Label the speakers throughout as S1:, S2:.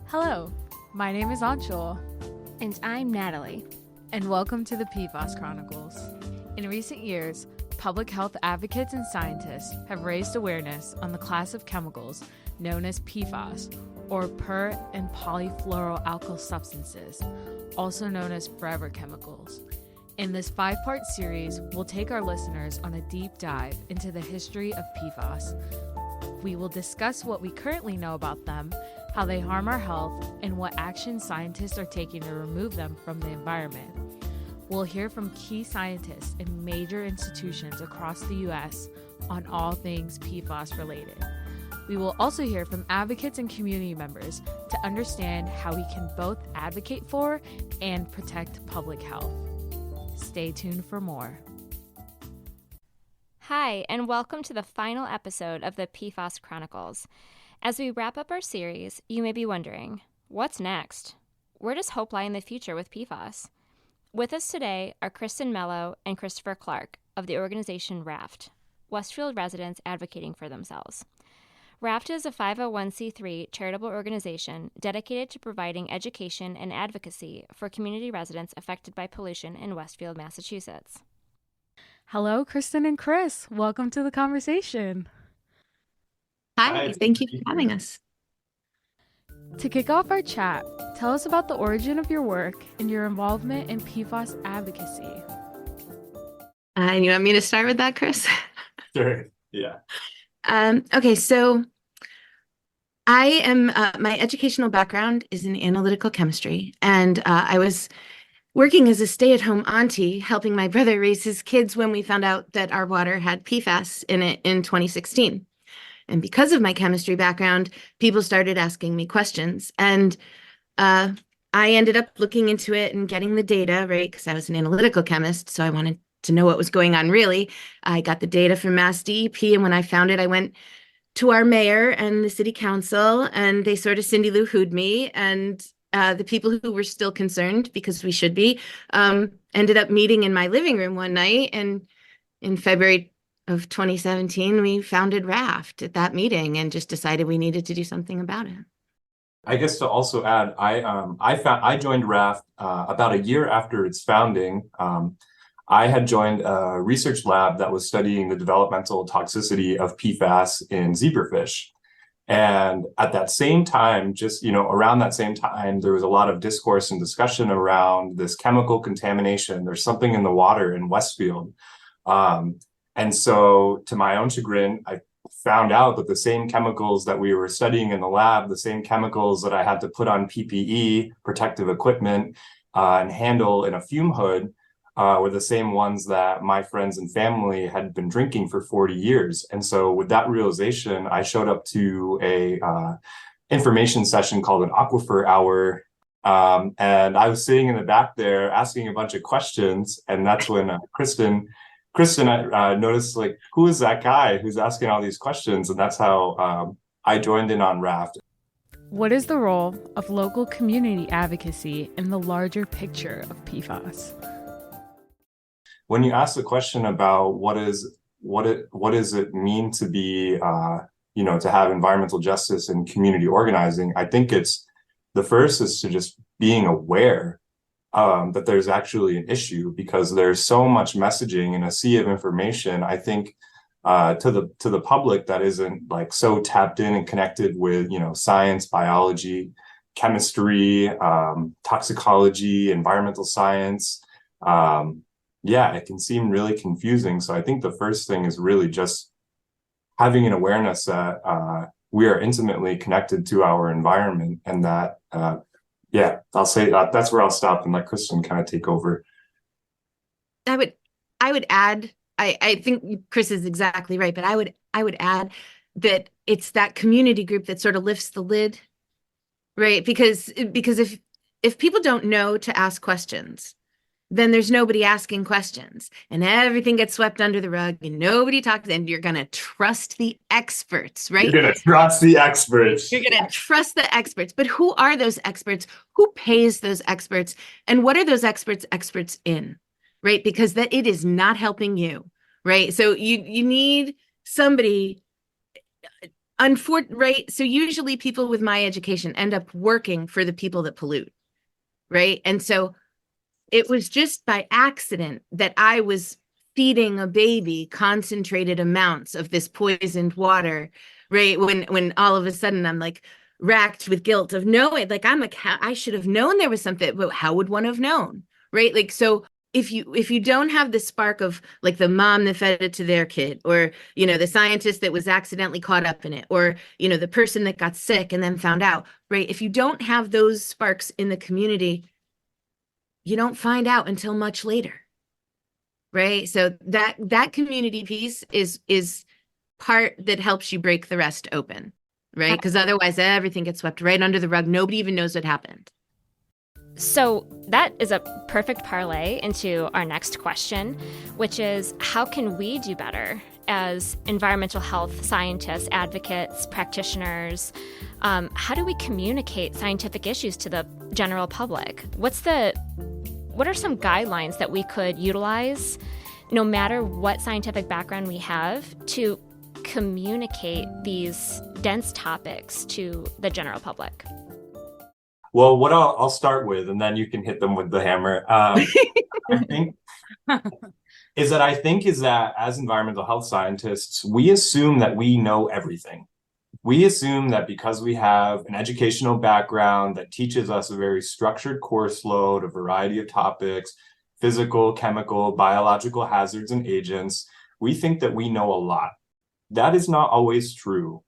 S1: Hello, my name is Anchal.
S2: And I'm Natalie.
S1: And welcome to the PFAS Chronicles. In recent years, public health advocates and scientists have raised awareness on the class of chemicals known as PFAS, or per and polyfluoroalkyl substances, also known as forever chemicals. In this 5-part series, we'll take our listeners on a deep dive into the history of PFAS. We will discuss what we currently know about them, how they harm our health, and what actions scientists are taking to remove them from the environment. We'll hear from key scientists in major institutions across the U.S. on all things PFAS related. We will also hear from advocates and community members to understand how we can both advocate for and protect public health. Stay tuned for more.
S2: Hi, and welcome to the final episode of the PFAS Chronicles. As we wrap up our series, you may be wondering, what's next? Where does hope lie in the future with PFAS? With us today are Kristin Mello and Christopher Clark of the organization WRAFT, Westfield Residents Advocating for Themselves. WRAFT is a 501c3 charitable organization dedicated to providing education and advocacy for community residents affected by pollution in Westfield, Massachusetts.
S1: Hello, Kristin and Chris. Welcome to the conversation.
S3: Hi, thank you for having us.
S1: To kick off our chat, tell us about the origin of your work and your involvement in PFAS advocacy.
S3: And you want me to start with that, Chris?
S4: Sure. Yeah.
S3: Okay, so I am, my educational background is in analytical chemistry, and I was working as a stay-at-home auntie, helping my brother raise his kids when we found out that our water had PFAS in it in 2016. And because of my chemistry background, people started asking me questions. And I ended up looking into it and getting the data, right? Because I was an analytical chemist, so I wanted to know what was going on really. I got the data from Mass DEP, and when I found it, I went to our mayor and the city council, and they sort of Cindy Lou Who'd me. And the people who were still concerned, because we should be, ended up meeting in my living room one night. And in February of 2017, we founded WRAFT at that meeting and just decided we needed to do something about it.
S4: I guess to also add, I joined WRAFT about a year after its founding. I had joined a research lab that was studying the developmental toxicity of PFAS in zebrafish. And at that same time, around that same time, there was a lot of discourse and discussion around this chemical contamination. There's something in the water in Westfield. And so to my own chagrin, I found out that the same chemicals that we were studying in the lab, the same chemicals that I had to put on PPE, protective equipment, and handle in a fume hood, were the same ones that my friends and family had been drinking for 40 years. And so with that realization, I showed up to a information session called an aquifer hour. And I was sitting in the back there asking a bunch of questions. And that's when Kristin, I noticed, like, who is that guy who's asking all these questions? And that's how I joined in on WRAFT.
S1: What is the role of local community advocacy in the larger picture of PFAS?
S4: When you ask the question about what does it mean to be, to have environmental justice and community organizing, I think it's the first is to just being aware that there's actually an issue, because there's so much messaging in a sea of information. I think to the public that isn't like so tapped in and connected with science, biology, chemistry, toxicology, environmental science. It can seem really confusing. So I think the first thing is really just having an awareness that we are intimately connected to our environment, and that, I'll say that's where I'll stop and let Kristin kind of take over.
S3: I would add, I think Chris is exactly right, but I would add that it's that community group that sort of lifts the lid, right? Because if people don't know to ask questions, then there's nobody asking questions, and everything gets swept under the rug, and nobody talks, and you're going to trust the experts, right?
S4: You're going to trust the experts.
S3: You're going to trust the experts. But who are those experts? Who pays those experts? And what are those experts in, right? Because that it is not helping you, right? So you need somebody right? So usually people with my education end up working for the people that pollute, right? And so it was just by accident that I was feeding a baby concentrated amounts of this poisoned water, right? When all of a sudden I'm like racked with guilt of knowing, like I'm like, I should have known there was something, but how would one have known, right? Like, so if you don't have the spark of like the mom that fed it to their kid, or the scientist that was accidentally caught up in it, or the person that got sick and then found out, right? If you don't have those sparks in the community, you don't find out until much later, right? So that community piece is part that helps you break the rest open, right? Because otherwise everything gets swept right under the rug. Nobody even knows what happened.
S2: So that is a perfect parlay into our next question, which is, how can we do better as environmental health scientists, advocates, practitioners? How do we communicate scientific issues to the general public? What are some guidelines that we could utilize, no matter what scientific background we have, to communicate these dense topics to the general public?
S4: Well, what I'll start with, and then you can hit them with the hammer. I think is that as environmental health scientists, we assume that we know everything. We assume that because we have an educational background that teaches us a very structured course load, a variety of topics, physical, chemical, biological hazards and agents, we think that we know a lot. That is not always true.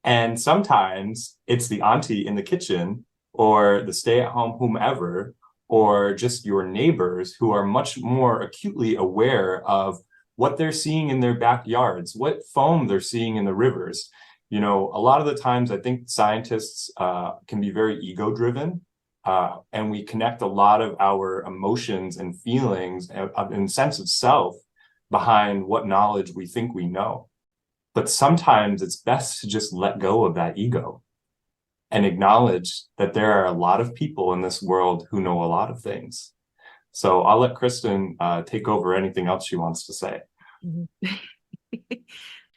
S4: And sometimes it's the auntie in the kitchen or the stay-at-home whomever, or just your neighbors who are much more acutely aware of what they're seeing in their backyards, what foam they're seeing in the rivers. A lot of the times I think scientists can be very ego-driven, and we connect a lot of our emotions and feelings and sense of self behind what knowledge we think we know. But sometimes it's best to just let go of that ego and acknowledge that there are a lot of people in this world who know a lot of things. So I'll let Kristin take over anything else she wants to say.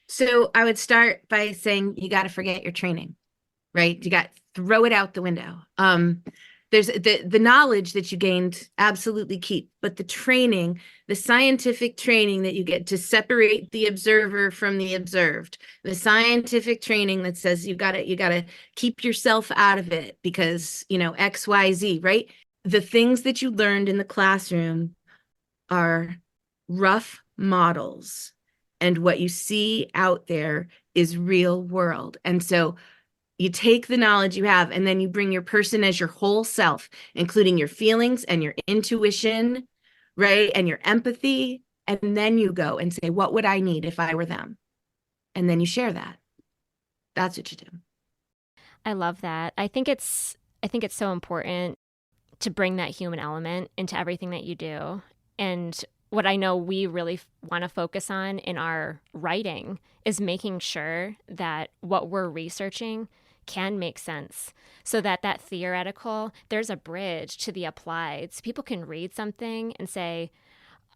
S3: So I would start by saying you got to forget your training, right? You got to throw it out the window. There's the knowledge that you gained, absolutely keep, but the training, the scientific training that you get to separate the observer from the observed, the scientific training that says you got to keep yourself out of it because, X, Y, Z, right? The things that you learned in the classroom are rough models, and what you see out there is real world. And so you take the knowledge you have, and then you bring your person as your whole self, including your feelings and your intuition, right? And your empathy. And then you go and say, what would I need if I were them? And then you share that. That's what you do.
S2: I love that. I think it's so important to bring that human element into everything that you do. And what I know we really want to focus on in our writing is making sure that what we're researching can make sense, so that theoretical, there's a bridge to the applied. So people can read something and say,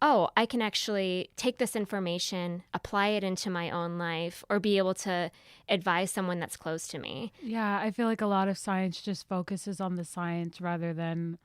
S2: oh, I can actually take this information, apply it into my own life, or be able to advise someone that's close to me.
S1: Yeah, I feel like a lot of science just focuses on the science rather than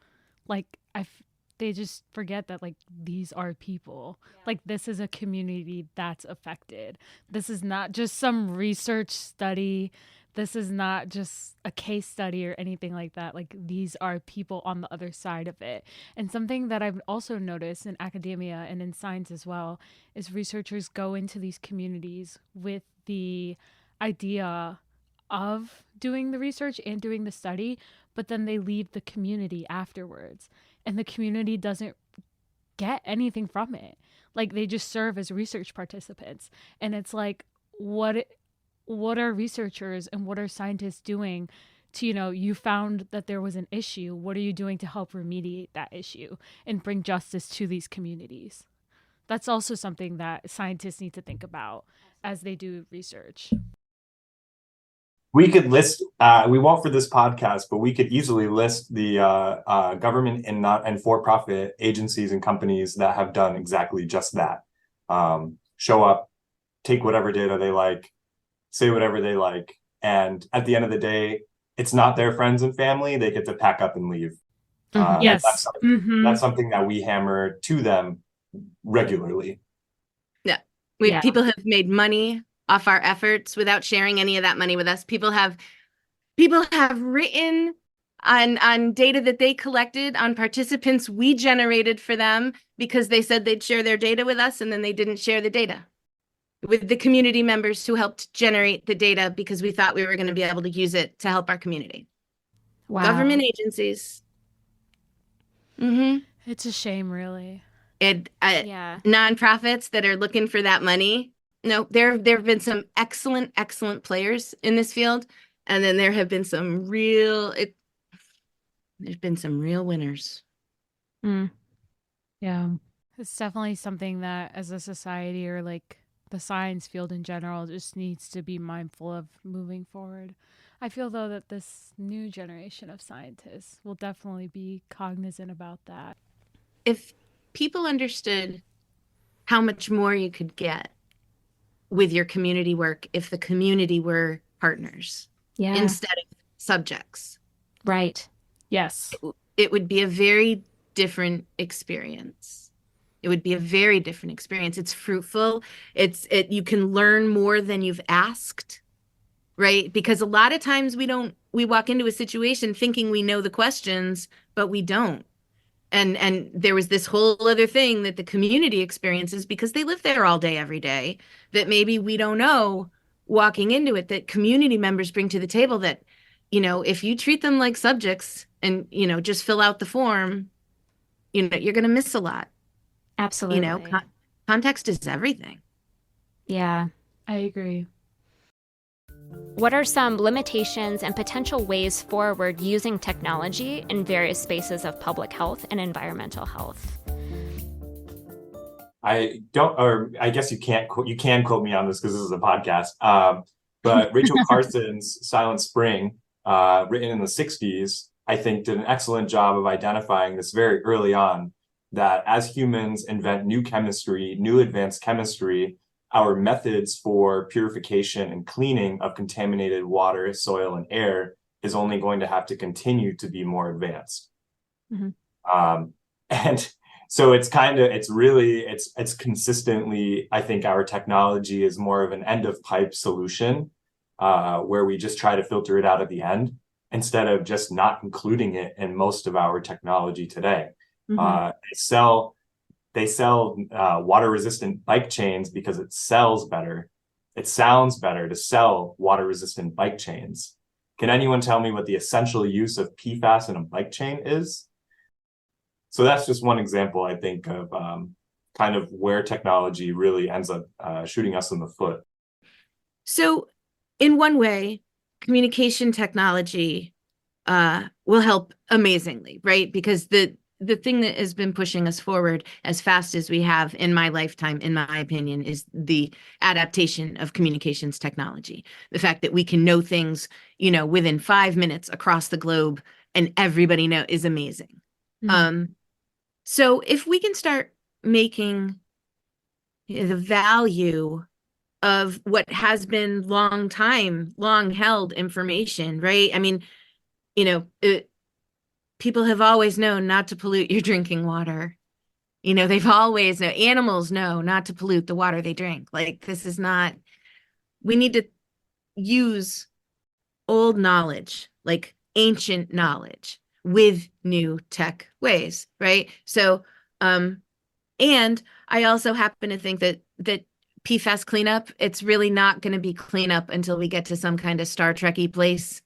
S1: they just forget that these are people. Yeah. This is a community that's affected. This is not just some research study. This is not just a case study or anything like that. These are people on the other side of it. And something that I've also noticed in academia and in science as well is researchers go into these communities with the idea of doing the research and doing the study, but then they leave the community afterwards. And the community doesn't get anything from it. They just serve as research participants. And it's what are researchers and what are scientists doing to, you found that there was an issue. What are you doing to help remediate that issue and bring justice to these communities? That's also something that scientists need to think about as they do research.
S4: We could list, we won't for this podcast, but we could easily list the government and for-profit agencies and companies that have done exactly just that. Show up, take whatever data they like, say whatever they like. And at the end of the day, it's not their friends and family. They get to pack up and leave.
S1: Yes.
S4: That's something that we hammer to them regularly.
S3: Yeah.
S2: Yeah.
S3: People have made money off our efforts without sharing any of that money with us. People have written on data that they collected on participants we generated for them because they said they'd share their data with us, and then they didn't share the data with the community members who helped generate the data because we thought we were going to be able to use it to help our community.
S2: Wow.
S3: Government agencies.
S1: It's a shame, really.
S2: Yeah.
S3: Nonprofits that are looking for that money. No, there have been some excellent players in this field, and then there have been some real winners.
S1: Yeah. It's definitely something that as a society, or like the science field in general, just needs to be mindful of moving forward. I feel, though, that this new generation of scientists will definitely be cognizant about that.
S3: If people understood how much more you could get with your community work if the community were partners instead of subjects.
S2: Right.
S1: Yes.
S3: It would be a very different experience. It's fruitful. You can learn more than you've asked, right? Because a lot of times we walk into a situation thinking we know the questions, but we don't. And there was this whole other thing that the community experiences because they live there all day, every day, that maybe we don't know walking into it, that community members bring to the table that, if you treat them like subjects and, just fill out the form, you're going to miss a lot.
S2: Absolutely.
S3: Context is everything.
S2: Yeah.
S1: I agree.
S2: What are some limitations and potential ways forward using technology in various spaces of public health and environmental health?
S4: I guess you can quote me on this because this is a podcast. But Rachel Carson's Silent Spring, written in the 60s, I think did an excellent job of identifying this very early on, that as humans invent new advanced chemistry, our methods for purification and cleaning of contaminated water, soil, and air is only going to have to continue to be more advanced. And so it's consistently, I think our technology is more of an end of pipe solution, where we just try to filter it out at the end instead of just not including it in most of our technology today. They sell water-resistant bike chains because it sells better. It sounds better to sell water-resistant bike chains. Can anyone tell me what the essential use of PFAS in a bike chain is? So that's just one example, I think, of kind of where technology really ends up shooting us in the foot.
S3: So in one way, communication technology will help amazingly, right? Because the thing that has been pushing us forward as fast as we have in my lifetime, in my opinion, is the adaptation of communications technology. The fact that we can know things, within 5 minutes across the globe and everybody know is amazing. So if we can start making the value of what has been long held information, right? I mean, people have always known not to pollute your drinking water. They've always known, animals know not to pollute the water they drink. Like, we need to use old knowledge, like ancient knowledge, with new tech ways, right? So, and I also happen to think that PFAS cleanup, it's really not going to be cleanup until we get to some kind of Star Trek-y place,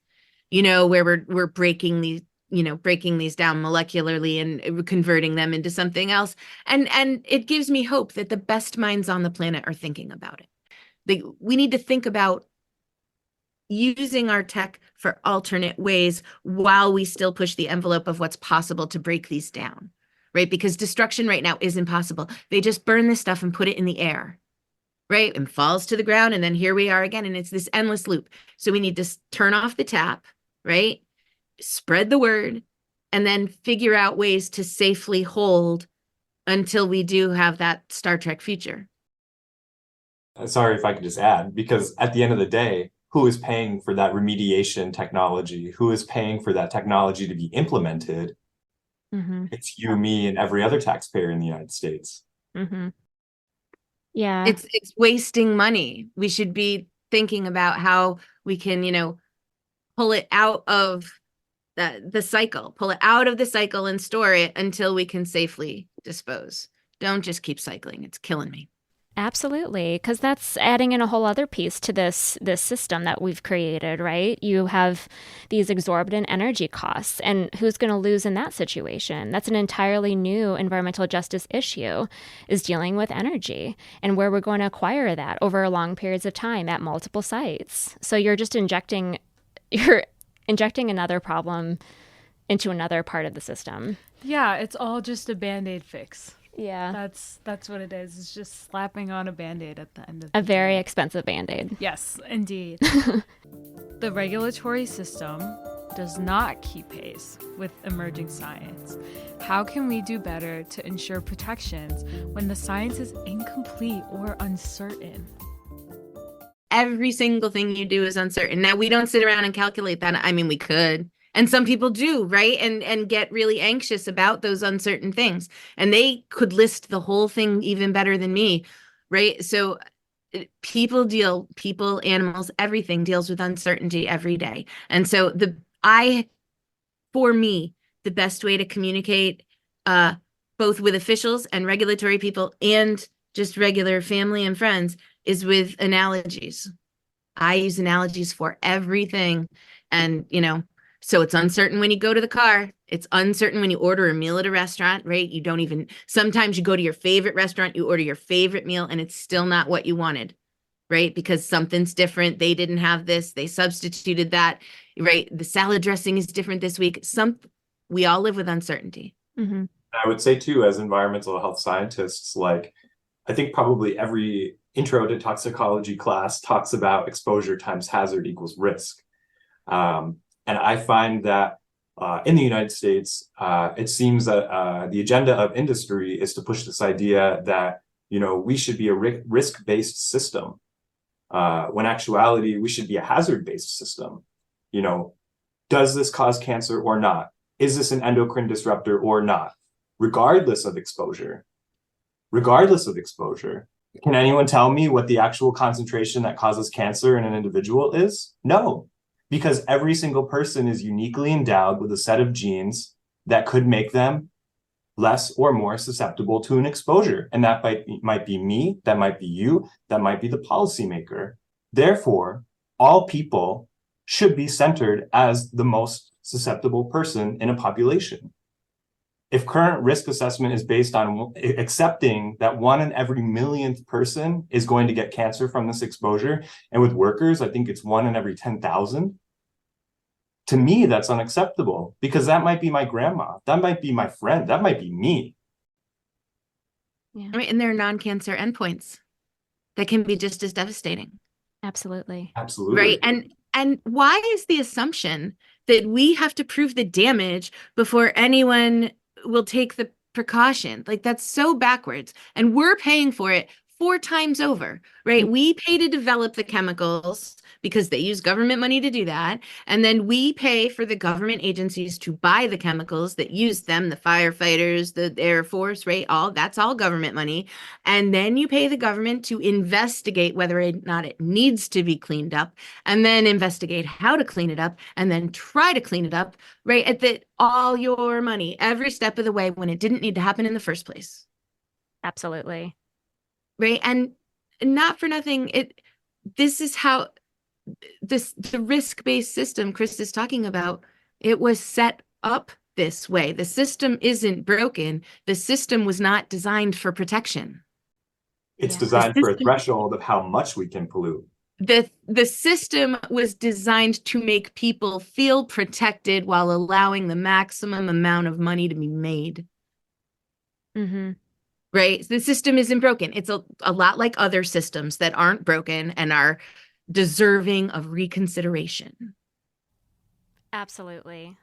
S3: where we're breaking these down molecularly and converting them into something else. And it gives me hope that the best minds on the planet are thinking about it. We need to think about using our tech for alternate ways while we still push the envelope of what's possible to break these down, right? Because destruction right now is impossible. They just burn this stuff and put it in the air, right? And falls to the ground. And then here we are again. And it's this endless loop. So we need to turn off the tap, right? Spread the word, and then figure out ways to safely hold until we do have that Star Trek future.
S4: sorry if I could just add, because at the end of the day, who is paying for that remediation technology? Who is paying for that technology to be implemented?
S2: Mm-hmm.
S4: It's you, me, and every other taxpayer in the United States.
S2: Mm-hmm. Yeah.
S3: It's wasting money. We should be thinking about how we can, pull it out of the cycle, pull it out of the cycle and store it until we can safely dispose. Don't just keep cycling. It's killing me.
S2: Absolutely, because that's adding in a whole other piece to this system that we've created, right? You have these exorbitant energy costs, and who's going to lose in that situation? That's an entirely new environmental justice issue, is dealing with energy and where we're going to acquire that over long periods of time at multiple sites. So you're injecting another problem into another part of the system.
S1: Yeah, it's all just a Band-Aid fix.
S2: Yeah.
S1: That's what it is. It's just slapping on a Band-Aid at the end of
S2: A
S1: the
S2: very
S1: day.
S2: expensive Band-Aid.
S1: Yes, indeed. The regulatory system does not keep pace with emerging science. How can we do better to ensure protections when the science is incomplete or uncertain?
S3: Every single thing you do is uncertain. Now, we don't sit around and calculate that. I mean, we could. And some people do, right? And get really anxious about those uncertain things. And they could list the whole thing even better than me, right? So people, animals, everything deals with uncertainty every day. And so for me, the best way to communicate both with officials and regulatory people and just regular family and friends is with analogies. I use analogies for everything. And, so it's uncertain when you go to the car. It's uncertain when you order a meal at a restaurant, right? Sometimes you go to your favorite restaurant, you order your favorite meal, and it's still not what you wanted, right? Because something's different. They didn't have this. They substituted that, right? The salad dressing is different this week. We all live with uncertainty.
S2: Mm-hmm.
S4: I would say too, as environmental health scientists, I think probably every intro to toxicology class talks about exposure times hazard equals risk. And I find that in the United States, it seems that the agenda of industry is to push this idea that, we should be a risk-based system. When actuality, we should be a hazard-based system. Does this cause cancer or not? Is this an endocrine disruptor or not? Regardless of exposure. Can anyone tell me what the actual concentration that causes cancer in an individual is? No, because every single person is uniquely endowed with a set of genes that could make them less or more susceptible to an exposure. And that might be me, that might be you, that might be the policymaker. Therefore, all people should be centered as the most susceptible person in a population. If current risk assessment is based on accepting that 1 in every millionth person is going to get cancer from this exposure, and with workers, I think it's 1 in every 10,000. To me, that's unacceptable, because that might be my grandma, that might be my friend, that might be me.
S3: Yeah. Right, and there are non-cancer endpoints that can be just as devastating.
S2: Absolutely.
S3: Right, and why is the assumption that we have to prove the damage before anyone will take the precaution? That's so backwards, and we're paying for it 4 times over, right? Mm-hmm. We pay to develop the chemicals because they use government money to do that, and then we pay for the government agencies to buy the chemicals that use them, the firefighters, the Air Force, right? That's all government money, and then you pay the government to investigate whether or not it needs to be cleaned up, and then investigate how to clean it up, and then try to clean it up, right? All your money, every step of the way, when it didn't need to happen in the first place.
S2: Absolutely.
S3: Right, and not for nothing, this is how the risk-based system Chris is talking about, it was set up this way. The system isn't broken. The system was not designed for protection.
S4: It's designed for a threshold of how much we can pollute.
S3: The system was designed to make people feel protected while allowing the maximum amount of money to be made.
S2: Mm-hmm.
S3: Right? The system isn't broken. It's a lot like other systems that aren't broken and are deserving of reconsideration.
S2: Absolutely.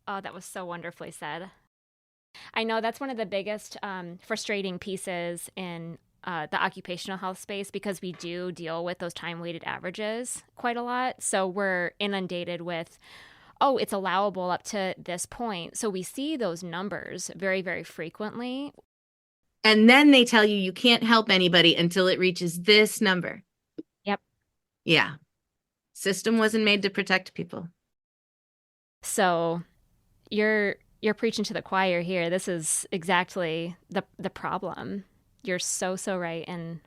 S2: Oh, that was so wonderfully said. I know that's one of the biggest frustrating pieces in the occupational health space because we do deal with those time-weighted averages quite a lot. So we're inundated with, oh, it's allowable up to this point. So we see those numbers very, very frequently.
S3: And then they tell you can't help anybody until it reaches this number.
S2: Yep.
S3: Yeah. System wasn't made to protect people.
S2: So you're preaching to the choir here. This is exactly the problem. You're so right, and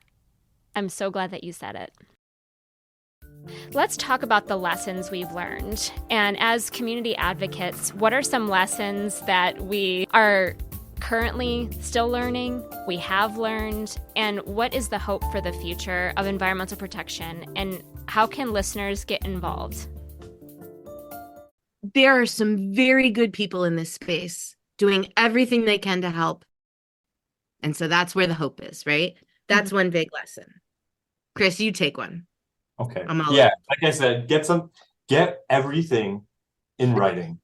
S2: I'm so glad that you said it. Let's talk about the lessons we've learned. And as community advocates, what are some lessons that we are currently still learning, we have learned, and what is the hope for the future of environmental protection, and how can listeners get involved?
S3: There are some very good people in this space doing everything they can to help. And so that's where the hope is, right? That's one big lesson. Chris, you take one.
S4: Okay. Yeah, like I said, get everything in writing.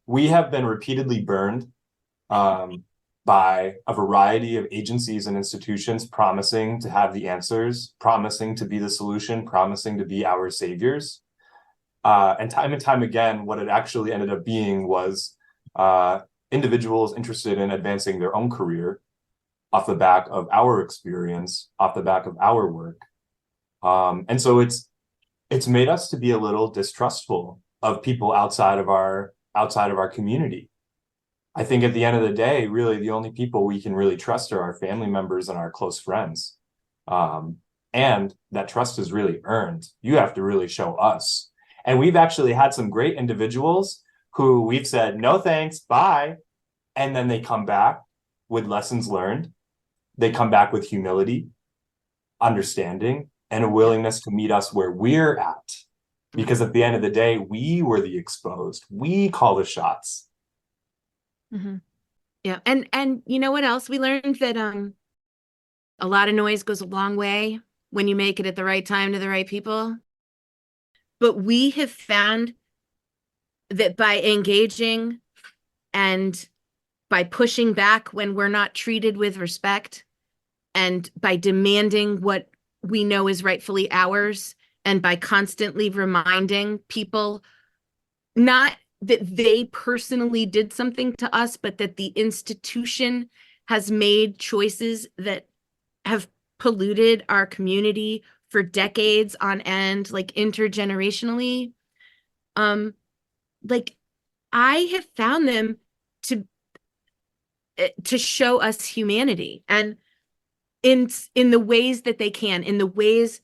S4: We have been repeatedly burned by a variety of agencies and institutions promising to have the answers, promising to be the solution, promising to be our saviors. And time again, what it actually ended up being was individuals interested in advancing their own career off the back of our experience, off the back of our work. And so it's made us to be a little distrustful of people outside of our community. I think at the end of the day, really the only people we can really trust are our family members and our close friends. And that trust is really earned. You have to really show us. And we've actually had some great individuals who we've said, no thanks, bye. And then they come back with lessons learned. They come back with humility, understanding, and a willingness to meet us where we're at. Because at the end of the day, we were the exposed. We call the shots.
S3: Mm-hmm. Yeah. And you know what else? We learned that a lot of noise goes a long way when you make it at the right time to the right people. But we have found that by engaging and by pushing back when we're not treated with respect, and by demanding what we know is rightfully ours, and by constantly reminding people, not that they personally did something to us, but that the institution has made choices that have polluted our community for decades on end, like intergenerationally. Like I have found them to show us humanity, and in the ways that they can, in the ways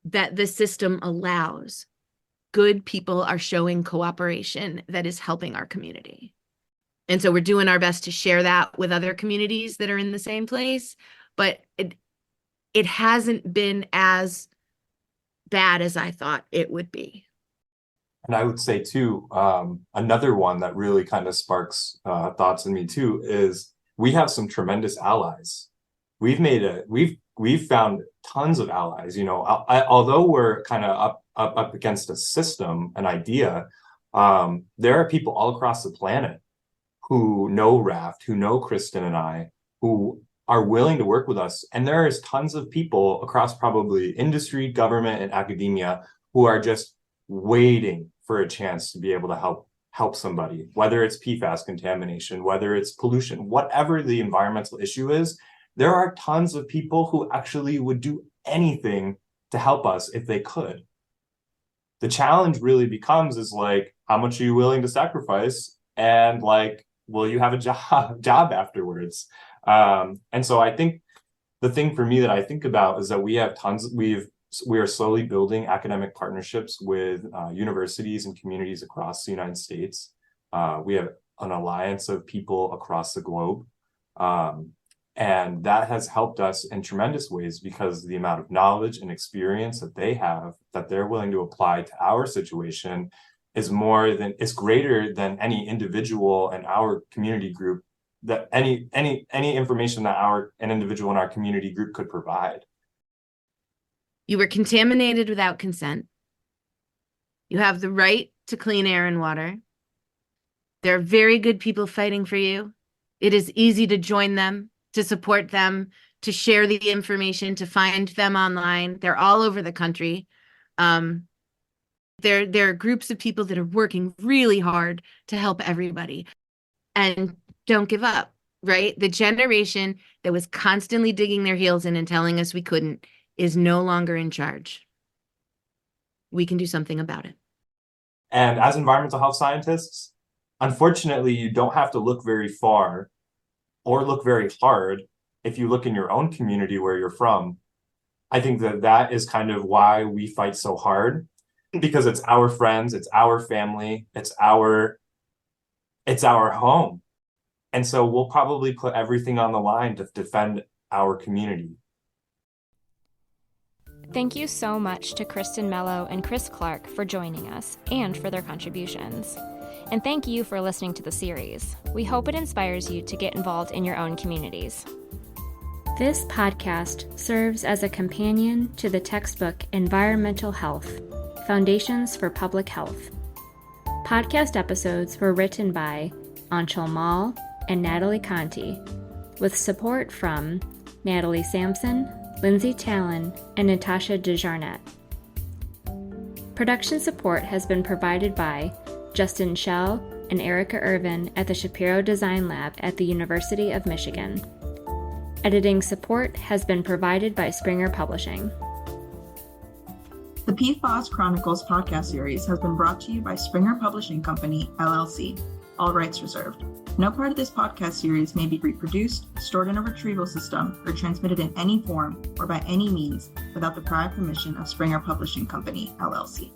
S3: that the system allows, good people are showing cooperation that is helping our community. And so we're doing our best to share that with other communities that are in the same place, but it hasn't been as bad as I thought it would be.
S4: And I would say too, another one that really kind of sparks thoughts in me too is we have some tremendous allies. We've found tons of allies. You know, although we're kind of up against a system, an idea, there are people all across the planet who know WRAFT, who know Kristin and I, who are willing to work with us. And there is tons of people across probably industry, government, and academia who are just waiting for a chance to be able to help somebody, whether it's PFAS contamination, whether it's pollution, whatever the environmental issue is. There are tons of people who actually would do anything to help us if they could. The challenge really becomes is like, how much are you willing to sacrifice? And like, will you have a job afterwards? And so I think the thing for me that I think about is that we are slowly building academic partnerships with universities and communities across the United States. We have an alliance of people across the globe. And that has helped us in tremendous ways because the amount of knowledge and experience that they have, that they're willing to apply to our situation is greater than any individual in our community group, that any information that an individual in our community group could provide.
S3: You were contaminated without consent. You have the right to clean air and water. There are very good people fighting for you. It is easy to join them. to support them, to share the information, to find them online. They're all over the country. There are groups of people that are working really hard to help everybody. And don't give up, right? The generation that was constantly digging their heels in and telling us we couldn't is no longer in charge. We can do something about it.
S4: And as environmental health scientists, unfortunately, you don't have to look very far or look very hard if you look in your own community where you're from. I think that is kind of why we fight so hard, because it's our friends, it's our family, it's our home. And so we'll probably put everything on the line to defend our community.
S2: Thank you so much to Kristin, Mello, and Chris Clark for joining us and for their contributions. And thank you for listening to the series. We hope it inspires you to get involved in your own communities. This podcast serves as a companion to the textbook Environmental Health: Foundations for Public Health. Podcast episodes were written by Anchal, Malh, and Natalie Conti, with support from Natalie Sampson, Lindsay Talon, and Natasha DeJarnette. Production support has been provided by Justin Schell and Erica Irvin at the Shapiro Design Lab at the University of Michigan. Editing support has been provided by Springer Publishing.
S5: The PFAS Chronicles podcast series has been brought to you by Springer Publishing Company, LLC. All rights reserved. No part of this podcast series may be reproduced, stored in a retrieval system, or transmitted in any form or by any means without the prior permission of Springer Publishing Company, LLC.